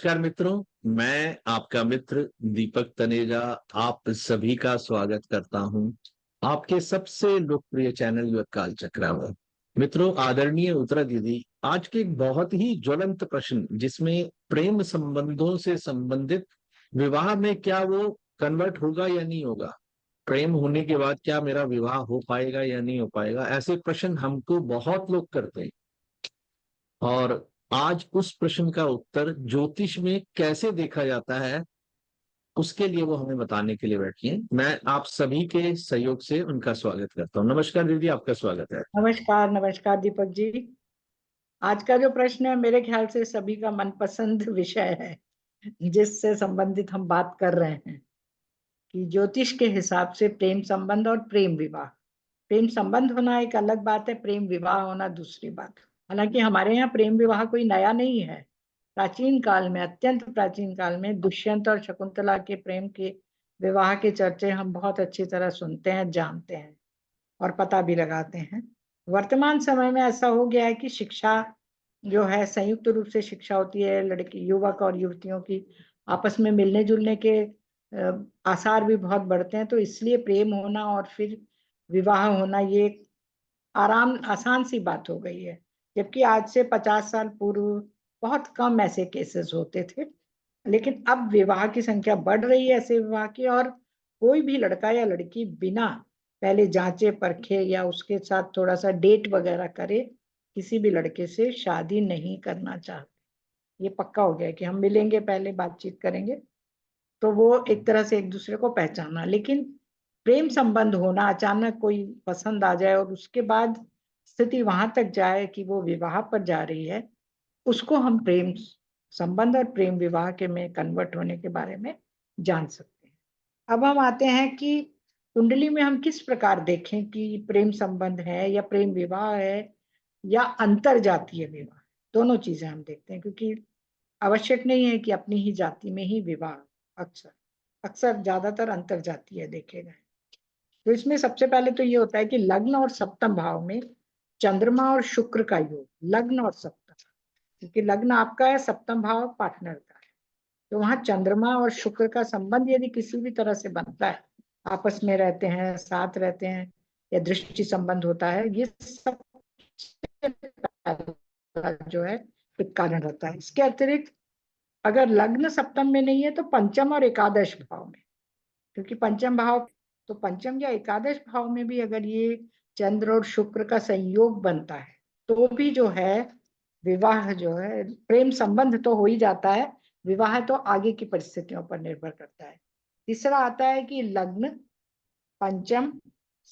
नमस्कार मित्रों, मैं आपका मित्र दीपक तनेजा आप सभी का स्वागत करता हूं आपके सबसे लोकप्रिय चैनल युवक काल चक्रावर। मित्रों, आदरणीय उत्तरा दीदी, आज के एक बहुत ही ज्वलंत प्रश्न जिसमें प्रेम संबंधों से संबंधित विवाह में क्या वो कन्वर्ट होगा या नहीं होगा, प्रेम होने के बाद क्या मेरा विवाह हो पाएगा या नहीं हो पाएगा, ऐसे प्रश्न हमको बहुत लोग करते हैं। और आज उस प्रश्न का उत्तर ज्योतिष में कैसे देखा जाता है, उसके लिए वो हमें बताने के लिए बैठी हैं। मैं आप सभी के सहयोग से उनका स्वागत करता हूँ। नमस्कार दीदी, आपका स्वागत है। नमस्कार नमस्कार दीपक जी। आज का जो प्रश्न है मेरे ख्याल से सभी का मनपसंद विषय है, जिससे संबंधित हम बात कर रहे हैं कि ज्योतिष के हिसाब से प्रेम संबंध और प्रेम विवाह। प्रेम संबंध होना एक अलग बात है, प्रेम विवाह होना दूसरी बात। हालांकि हमारे यहाँ प्रेम विवाह कोई नया नहीं है। प्राचीन काल में, अत्यंत प्राचीन काल में दुष्यंत और शकुंतला के प्रेम के विवाह के चर्चे हम बहुत अच्छी तरह सुनते हैं, जानते हैं और पता भी लगाते हैं। वर्तमान समय में ऐसा हो गया है कि शिक्षा जो है, संयुक्त रूप से शिक्षा होती है, लड़की युवक और युवतियों की आपस में मिलने जुलने के आसार भी बहुत बढ़ते हैं, तो इसलिए प्रेम होना और फिर विवाह होना ये आराम आसान सी बात हो गई है। जबकि आज से 50 साल पूर्व बहुत कम ऐसे केसेस होते थे, लेकिन अब विवाह की संख्या बढ़ रही है ऐसे विवाह की। और कोई भी लड़का या लड़की बिना पहले जांचे परखे या उसके साथ थोड़ा सा डेट वगैरह करे किसी भी लड़के से शादी नहीं करना चाहते। ये पक्का हो गया है कि हम मिलेंगे, पहले बातचीत करेंगे, तो वो एक तरह से एक दूसरे को पहचानना। लेकिन प्रेम संबंध होना, अचानक कोई पसंद आ जाए और उसके बाद स्थिति वहां तक जाए कि वो विवाह पर जा रही है, उसको हम प्रेम संबंध और प्रेम विवाह के में कन्वर्ट होने के बारे में जान सकते हैं। अब हम आते हैं कि कुंडली में हम किस प्रकार देखें कि प्रेम संबंध है या प्रेम विवाह है या अंतर जातीय विवाह। दोनों चीजें हम देखते हैं, क्योंकि आवश्यक नहीं है कि अपनी ही जाति में ही विवाह, अक्सर अक्सर ज्यादातर अंतर जातीय देखे गए। तो इसमें सबसे पहले तो ये होता है कि लग्न और सप्तम भाव में चंद्रमा और शुक्र का योग, लग्न और सप्तम, क्योंकि लग्न आपका है, सप्तम भाव पार्टनर का है, तो वहां चंद्रमा और शुक्र का संबंध यदि किसी भी तरह से बनता है, आपस में रहते हैं, साथ रहते हैं या दृष्टि संबंध होता है, ये सब जो है एक कारण रहता है। इसके अतिरिक्त अगर लग्न सप्तम में नहीं है तो पंचम और एकादश भाव में, क्योंकि पंचम भाव, तो पंचम या एकादश भाव में भी अगर ये चंद्र और शुक्र का संयोग बनता है तो भी जो है विवाह जो है, प्रेम संबंध तो हो ही जाता है, विवाह तो आगे की परिस्थितियों पर निर्भर करता है। तीसरा आता है कि लग्न, पंचम,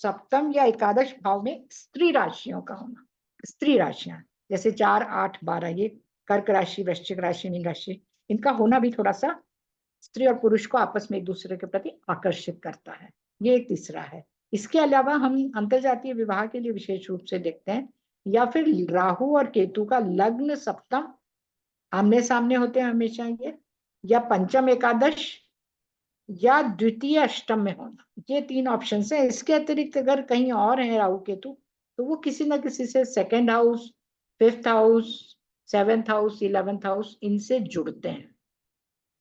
सप्तम या एकादश भाव में स्त्री राशियों का होना। स्त्री राशियां जैसे 4, 8, 12, ये कर्क राशि, वृश्चिक राशि, मीन राशि, इनका होना भी थोड़ा सा स्त्री और पुरुष को आपस में एक दूसरे के प्रति आकर्षित करता है। ये एक तीसरा है। इसके अलावा हम अंतरजातीय विवाह के लिए विशेष रूप से देखते हैं, या फिर राहु और केतु का लग्न सप्तम आमने सामने होते हैं हमेशा ये, या पंचम एकादश, या द्वितीय अष्टम में होना। ये तीन ऑप्शन है। इसके अतिरिक्त अगर कहीं और है राहु केतु, तो वो किसी ना किसी से second house, fifth house, seventh house, 11th house, इनसे जुड़ते हैं।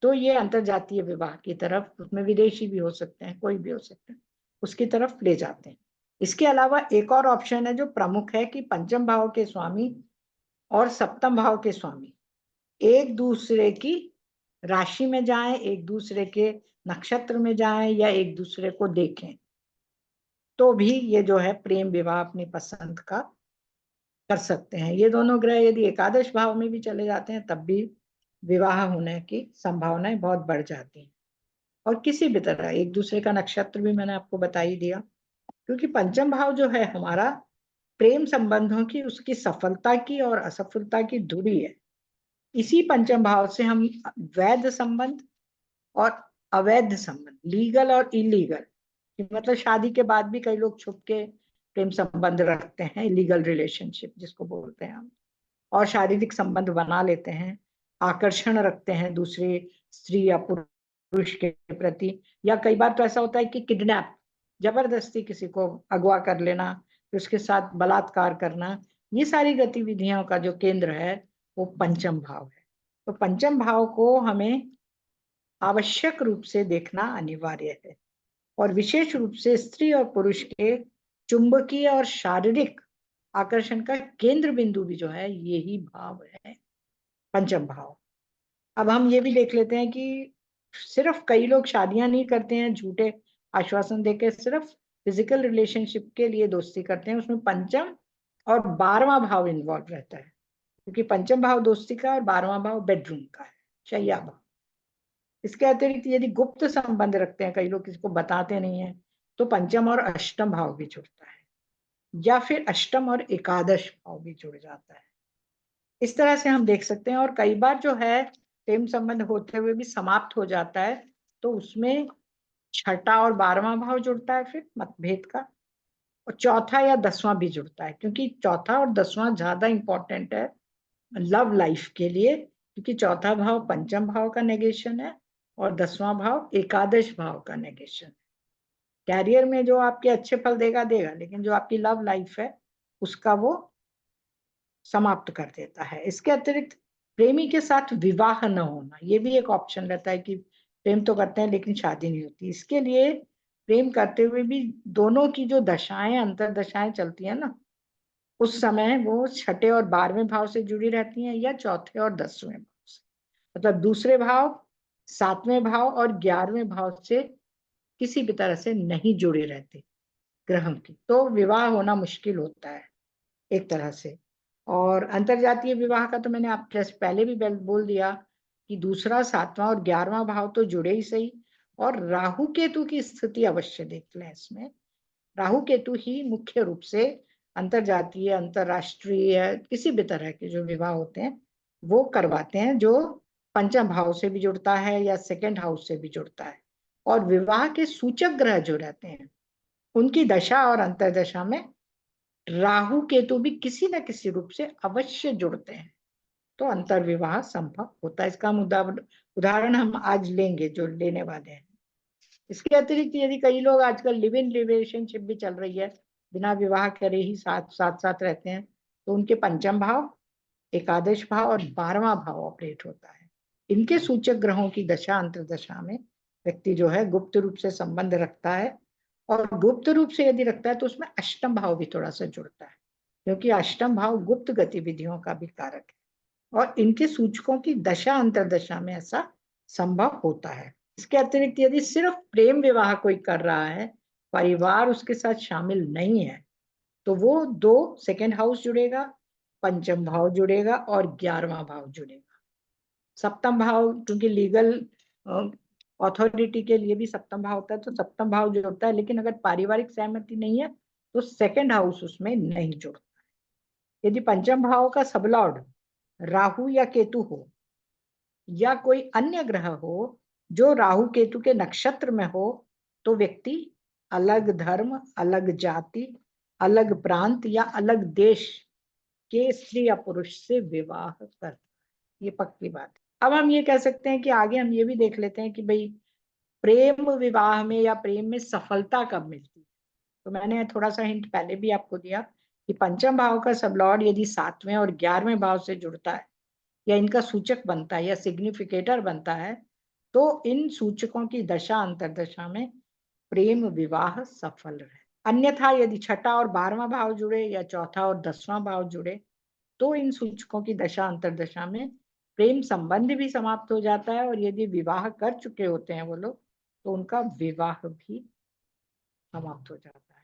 तो ये अंतरजातीय विवाह की तरफ, उसमें विदेशी भी हो सकते हैं, कोई भी हो सकते हैं, उसकी तरफ ले जाते हैं। इसके अलावा एक और ऑप्शन है जो प्रमुख है कि पंचम भाव के स्वामी और सप्तम भाव के स्वामी एक दूसरे की राशि में जाएं, एक दूसरे के नक्षत्र में जाएं या एक दूसरे को देखें, तो भी ये जो है प्रेम विवाह अपनी पसंद का कर सकते हैं। ये दोनों ग्रह यदि एकादश भाव में भी चले जाते हैं तब भी विवाह होने की संभावनाएं बहुत बढ़ जाती हैं। और किसी भी तरह एक दूसरे का नक्षत्र भी मैंने आपको बता ही दिया, क्योंकि पंचम भाव जो है हमारा प्रेम संबंधों की, उसकी सफलता की और असफलता की धुरी है। इसी पंचम भाव से हम वैध संबंध और अवैध संबंध, लीगल और इलीगल, मतलब शादी के बाद भी कई लोग छुप के प्रेम संबंध रखते हैं, इलीगल रिलेशनशिप जिसको बोलते हैं हम, और शारीरिक संबंध बना लेते हैं, आकर्षण रखते हैं दूसरे स्त्री या पुरुष के प्रति, या कई बार तो ऐसा होता है कि किडनैप, जबरदस्ती किसी को अगवा कर लेना, फिर उसके साथ बलात्कार करना, ये सारी गतिविधियों का जो केंद्र है वो पंचम भाव है। तो पंचम भाव को हमें आवश्यक रूप से देखना अनिवार्य है, और विशेष रूप से स्त्री और पुरुष के चुंबकीय और शारीरिक आकर्षण का केंद्र बिंदु भी जो है यही भाव है, पंचम भाव। अब हम ये भी देख लेते हैं कि सिर्फ कई लोग शादियां नहीं करते हैं झूठे आश्वासन देकर, सिर्फ फिजिकल रिलेशनशिप के लिए दोस्ती करते हैं, उसमें पंचम और 12वां भाव इन्वॉल्व रहता है, क्योंकि पंचम भाव दोस्ती का और 12वां भाव बेडरूम का है, शैया भाव। इसके अतिरिक्त यदि गुप्त संबंध रखते हैं, कई लोग किसी को बताते नहीं है, तो पंचम और अष्टम भाव भी जुड़ता है, या फिर अष्टम और एकादश भाव भी जुड़ जाता है। इस तरह से हम देख सकते हैं। और कई बार जो है प्रेम संबंध होते हुए भी समाप्त हो जाता है, तो उसमें छठा और 12वां भाव जुड़ता है फिर मतभेद का, और चौथा या 10वां भी जुड़ता है, क्योंकि चौथा और 10वां ज्यादा इंपॉर्टेंट है लव लाइफ के लिए, क्योंकि चौथा भाव पंचम भाव का नेगेशन है और 10वां भाव एकादश भाव का नेगेशन है। कैरियर में जो आपके अच्छे फल देगा देगा, लेकिन जो आपकी लव लाइफ है उसका वो समाप्त कर देता है। इसके अतिरिक्त प्रेमी के साथ विवाह न होना, ये भी एक ऑप्शन रहता है कि प्रेम तो करते हैं लेकिन शादी नहीं होती। इसके लिए प्रेम करते हुए भी दोनों की जो दशाएं अंतर दशाएं चलती है ना, उस समय वो छठे और 12वें भाव से जुड़ी रहती हैं, या चौथे और 10वें भाव से, मतलब दूसरे भाव, 7वें भाव और 11वें भाव से किसी भी तरह से नहीं जुड़े रहते ग्रह की, तो विवाह होना मुश्किल होता है एक तरह से। और अंतरजातीय विवाह का तो मैंने आप जैसे पहले भी बोल दिया कि दूसरा, 7वां और 11वां भाव तो जुड़े ही सही, और राहु केतु की स्थिति अवश्य देख लें इसमें। राहु केतु ही मुख्य रूप से अंतरजातीय, अंतरराष्ट्रीय किसी भी तरह के जो विवाह होते हैं वो करवाते हैं, जो पंचम भाव से भी जुड़ता है या सेकंड हाउस से भी जुड़ता है। और विवाह के सूचक ग्रह जो रहते हैं उनकी दशा और अंतरदशा में राहु केतु भी किसी न किसी रूप से अवश्य जुड़ते हैं, तो अंतर विवाह संभव होता है। इसका हम उदाहरण हम आज लेंगे, जो लेने वाले हैं। इसके अतिरिक्त यदि कई लोग आजकल लिव इन रिलेशनशिप भी चल रही है, बिना विवाह करे ही साथ साथ साथ रहते हैं, तो उनके पंचम भाव, एकादश भाव और 12वां भाव ऑपरेट होता है। इनके सूचक ग्रहों की दशा अंतरदशा में व्यक्ति जो है गुप्त रूप से संबंध रखता है, और गुप्त रूप से यदि रखता है तो उसमें अष्टम भाव भी थोड़ा सा जुड़ता है, क्योंकि अष्टम भाव गुप्त गतिविधियों का भी कारक है, और इनके सूचकों की दशा अंतरदशा में ऐसा संभव होता है। इसके अतिरिक्त यदि सिर्फ प्रेम विवाह कोई कर रहा है, परिवार उसके साथ शामिल नहीं है, तो वो 2 सेकेंड हाउस जुड़ेगा, पंचम भाव जुड़ेगा और 11वां भाव जुड़ेगा। सप्तम भाव क्योंकि लीगल अथॉरिटी के लिए भी सप्तम भाव होता है, तो सप्तम भाव जुड़ता है, लेकिन अगर पारिवारिक सहमति नहीं है तो सेकेंड हाउस उसमें नहीं जुड़ता। यदि पंचम भाव का सबलॉर्ड राहु या केतु हो, या कोई अन्य ग्रह हो जो राहु केतु के नक्षत्र में हो, तो व्यक्ति अलग धर्म, अलग जाति, अलग प्रांत या अलग देश के स्त्री या पुरुष से विवाह कर, ये पक्की बात है। अब हम ये कह सकते हैं कि आगे हम ये भी देख लेते हैं कि भाई प्रेम विवाह में या प्रेम में सफलता कब मिलती है। तो मैंने थोड़ा सा हिंट पहले भी आपको दिया कि पंचम भाव का सबलॉर्ड यदि 7वें और 11वें भाव से जुड़ता है, या इनका सूचक बनता है या सिग्निफिकेटर बनता है, तो इन सूचकों की दशा अंतरदशा में प्रेम विवाह सफल रहे। अन्यथा यदि छठा और 12वां भाव जुड़े या चौथा और 10वां भाव जुड़े, तो इन सूचकों की दशा अंतरदशा में प्रेम संबंध भी समाप्त हो जाता है, और यदि विवाह कर चुके होते हैं वो लोग, तो उनका विवाह भी समाप्त हो जाता है।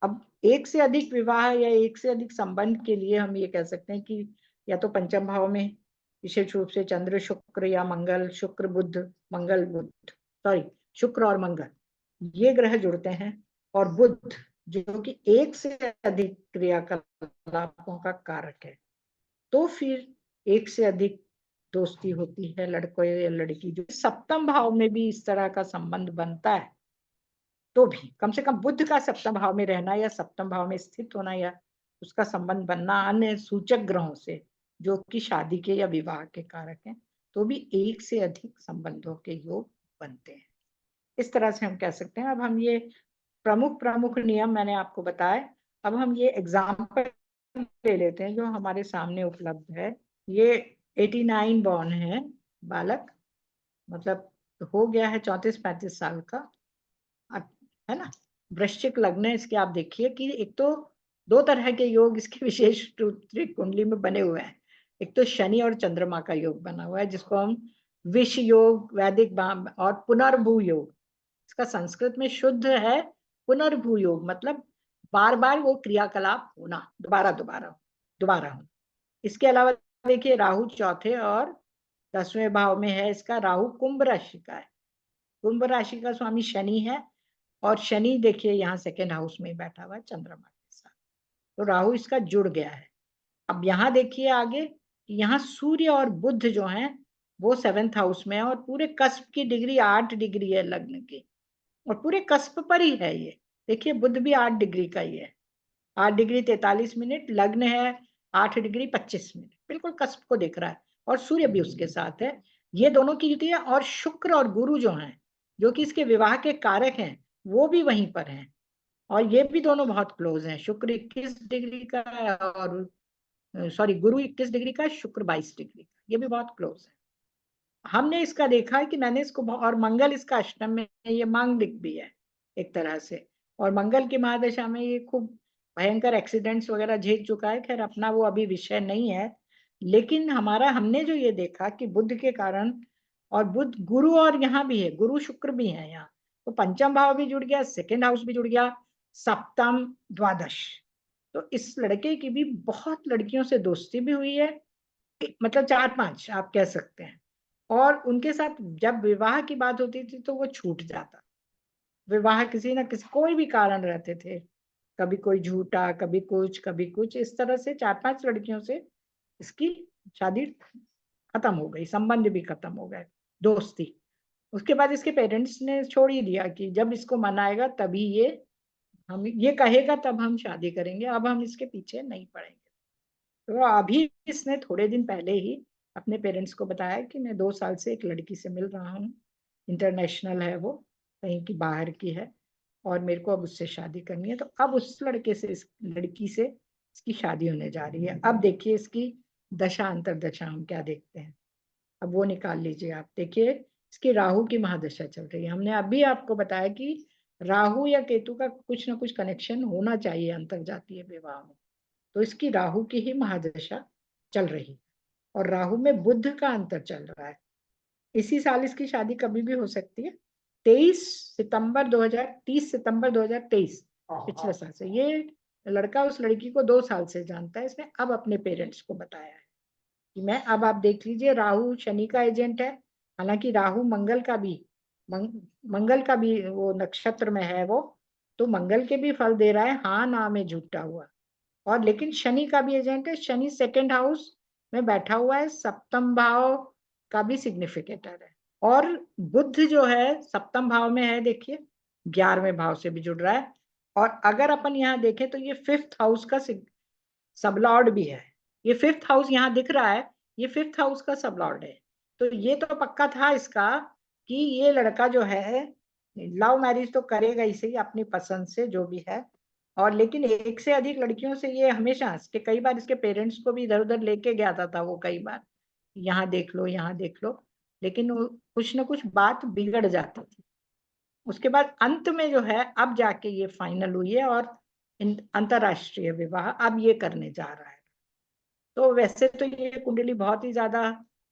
अब एक से अधिक विवाह या एक से अधिक संबंध के लिए हम ये कह सकते हैं कि या तो पंचम भाव में विशेष रूप से चंद्र शुक्र या मंगल शुक्र बुध, मंगल बुध, सॉरी शुक्र और मंगल ये ग्रह जुड़ते हैं, और बुध जो कि एक से अधिक क्रियाकलापों का कारक है, तो फिर एक से अधिक दोस्ती होती है लड़कों या लड़की। जो सप्तम भाव में भी इस तरह का संबंध बनता है, तो भी कम से कम बुध का सप्तम भाव में रहना या सप्तम भाव में स्थित होना या उसका संबंध बनना अन्य सूचक ग्रहों से जो कि शादी के या विवाह के कारक हैं, तो भी एक से अधिक संबंधों के योग बनते हैं। इस तरह से हम कह सकते हैं। अब हम ये प्रमुख प्रमुख नियम मैंने आपको बताए, अब हम ये एग्जाम्पल ले लेते हैं जो हमारे सामने उपलब्ध है। ये 89 बॉर्न है बालक, मतलब हो गया है 34-35 साल का, है ना। वृश्चिक लग्न है इसके। आप देखिए कि एक तो दो तरह के योग इसके विशेष कुंडली में बने हुए हैं। एक तो शनि और चंद्रमा का योग बना हुआ है, जिसको हम विष योग, वैदिक और पुनर्भू योग, इसका संस्कृत में शुद्ध है पुनर्भू योग, मतलब बार बार वो क्रियाकलाप होना, दोबारा दोबारा दोबारा होना। इसके अलावा देखिए राहु चौथे और 10वें भाव में है इसका। राहु कुंभ राशि का है, कुंभ राशि का स्वामी शनि है, और शनि देखिए यहाँ सेकेंड हाउस में बैठा हुआ है चंद्रमा के साथ, तो राहु इसका जुड़ गया है। अब यहाँ देखिए आगे, यहाँ सूर्य और बुध जो हैं वो 7th हाउस में है, और पूरे कस्प की डिग्री 8 डिग्री है लग्न की, और पूरे कस्प पर ही है ये। देखिए बुध भी 8 डिग्री का ही है, 8 डिग्री 43 मिनट, लग्न है 8 डिग्री 25 मिनट, बिल्कुल कस्प को देख रहा है, और सूर्य भी उसके साथ है। ये दोनों की युति है, और शुक्र और गुरु जो हैं, जो कि इसके विवाह के कारक हैं, वो भी वहीं पर हैं, और ये भी दोनों बहुत क्लोज हैं। शुक्र 21 डिग्री का है, और सॉरी गुरु 21 डिग्री का, शुक्र 22 डिग्री का, ये भी बहुत क्लोज है। हमने इसका देखा है कि मैंने इसको, और मंगल इसका अष्टम में, ये मांगलिक भी है एक तरह से, और मंगल की महादशा में ये खूब भयंकर एक्सीडेंट्स वगैरह झेल चुका है। खैर अपना वो अभी विषय नहीं है, लेकिन हमने जो ये देखा कि बुध के कारण, और बुध गुरु, और यहाँ भी है गुरु शुक्र भी है यहाँ, तो पंचम भाव भी जुड़ गया, सेकेंड हाउस भी जुड़ गया, सप्तम द्वादश। तो इस लड़के की भी बहुत लड़कियों से दोस्ती भी हुई है, मतलब 4-5 आप कह सकते हैं, और उनके साथ जब विवाह की बात होती थी तो वो छूट जाता। विवाह किसी ना किसी, कोई भी कारण रहते थे, कभी कोई झूठा, कभी कुछ कभी कुछ, इस तरह से 4-5 लड़कियों से इसकी शादी खत्म हो गई, संबंध भी खत्म हो गए, दोस्ती। उसके बाद इसके पेरेंट्स ने छोड़ ही दिया कि जब इसको मनाएगा तभी ये, हम ये कहेगा तब हम शादी करेंगे, अब हम इसके पीछे नहीं पड़ेंगे। तो अभी इसने थोड़े दिन पहले ही अपने पेरेंट्स को बताया कि मैं 2 साल से एक लड़की से मिल रहा हूँ, इंटरनेशनल है वो, कहीं की बाहर की है, और मेरे को अब उससे शादी करनी है। तो अब उस लड़के से, इस लड़की से इसकी शादी होने जा रही है। अब देखिए इसकी दशा अंतरदशा हम क्या देखते हैं, अब वो निकाल लीजिए आप। देखिए इसकी राहु की महादशा चल रही है। हमने अभी आपको बताया कि राहु या केतु का कुछ ना कुछ कनेक्शन होना चाहिए अंतरजातीय विवाह में, तो इसकी राहु की ही महादशा चल रही है, और राहु में बुध का अंतर चल रहा है। इसी साल इसकी शादी कभी भी हो सकती है, 30 सितंबर 2023, पिछले साल से। ये लड़का उस लड़की को 2 साल से जानता है, इसने अब अपने पेरेंट्स को बताया है कि मैं, अब आप देख लीजिए राहु शनि का एजेंट है, हालांकि राहु मंगल का भी, मंगल का भी वो नक्षत्र में है वो, तो मंगल के भी फल दे रहा है, हाँ ना में झूठा हुआ, और लेकिन शनि का भी एजेंट है, शनि सेकेंड हाउस में बैठा हुआ है, सप्तम भाव का भी सिग्निफिकेटर है, और बुध जो है सप्तम भाव में है, देखिए 11वें भाव से भी जुड़ रहा है, और अगर अपन यहाँ देखें तो ये 5th हाउस का सबलॉर्ड भी है। ये 5th हाउस यहाँ दिख रहा है, ये 5th हाउस का सबलॉर्ड है। तो ये तो पक्का था इसका कि ये लड़का जो है लव मैरिज तो करेगा इसे अपनी पसंद से, जो भी है, और लेकिन एक से अधिक लड़कियों से ये हमेशा, इसके कई बार इसके पेरेंट्स को भी इधर उधर लेके गया था वो, कई बार यहाँ देख लो यहाँ देख लो, लेकिन वो कुछ ना कुछ बात बिगड़ जाती थी। उसके बाद अंत में जो है अब जाके ये फाइनल हुई है, और अंतरराष्ट्रीय विवाह अब ये करने जा रहा है। तो वैसे तो ये कुंडली बहुत ही ज्यादा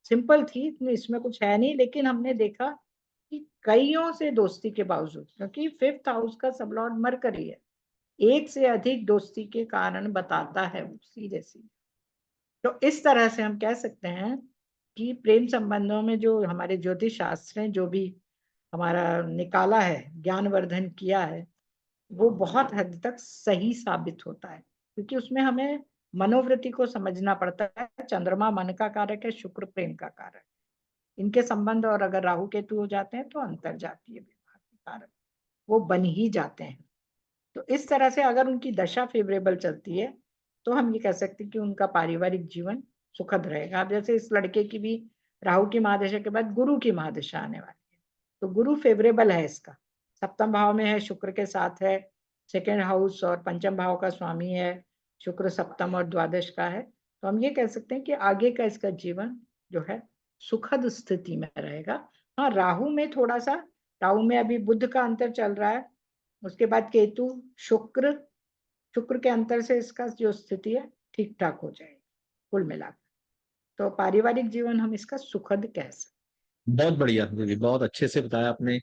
सिंपल थी, इसमें कुछ है नहीं, लेकिन हमने देखा कि कईयों से दोस्ती के बावजूद, क्योंकि 5th हाउस का सबलॉर्ड मरकरी है, एक से अधिक दोस्ती के कारण बताता है वो सीधे सीधे। तो इस तरह से हम कह सकते हैं कि प्रेम संबंधों में जो हमारे ज्योतिष शास्त्र हैं, जो भी हमारा निकाला है, ज्ञानवर्धन किया है, वो बहुत हद तक सही साबित होता है, क्योंकि उसमें हमें मनोवृत्ति को समझना पड़ता है। चंद्रमा मन का कारक है, शुक्र प्रेम का कारक है, इनके संबंध, और अगर राहु केतु हो जाते हैं तो अंतर जातीय विवाह के कारक वो बन ही जाते हैं। तो इस तरह से अगर उनकी दशा फेवरेबल चलती है तो हम ये कह सकते हैं कि उनका पारिवारिक जीवन सुखद रहेगा। अब जैसे इस लड़के की भी राहु की महादशा के बाद गुरु की महादशा आने वाली है, तो गुरु फेवरेबल है इसका, सप्तम भाव में है, शुक्र के साथ है, सेकेंड हाउस और पंचम भाव का स्वामी है, शुक्र सप्तम और द्वादश का है। तो हम ये कह सकते हैं कि आगे का इसका जीवन जो है सुखद स्थिति में रहेगा। हाँ, राहु में थोड़ा सा, राहु में अभी बुध का अंतर चल रहा है, उसके बाद केतु, शुक्र, शुक्र के अंतर से इसका जो स्थिति है ठीक ठाक हो जाएगी कुल मिलाकर। तो पारिवारिक जीवन हम इसका सुखद कह सकते। बहुत बढ़िया दीदी, बहुत अच्छे से बताया आपने।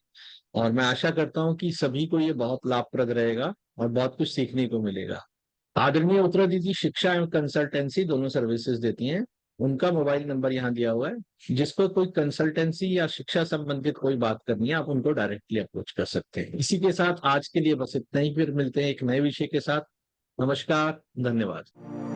और मैं आशा करता हूँ कि सभी को ये बहुत लाभप्रद रहेगा और बहुत कुछ सीखने को मिलेगा। आदरणीय उत्तरा दीदी शिक्षा एवं कंसल्टेंसी दोनों सर्विसेज देती हैं। उनका मोबाइल नंबर यहाँ दिया हुआ है, जिस पर कोई कंसल्टेंसी या शिक्षा संबंधित कोई बात करनी है आप उनको डायरेक्टली अप्रोच कर सकते हैं। इसी के साथ आज के लिए बस इतना ही, फिर मिलते हैं एक नए विषय के साथ। नमस्कार, धन्यवाद।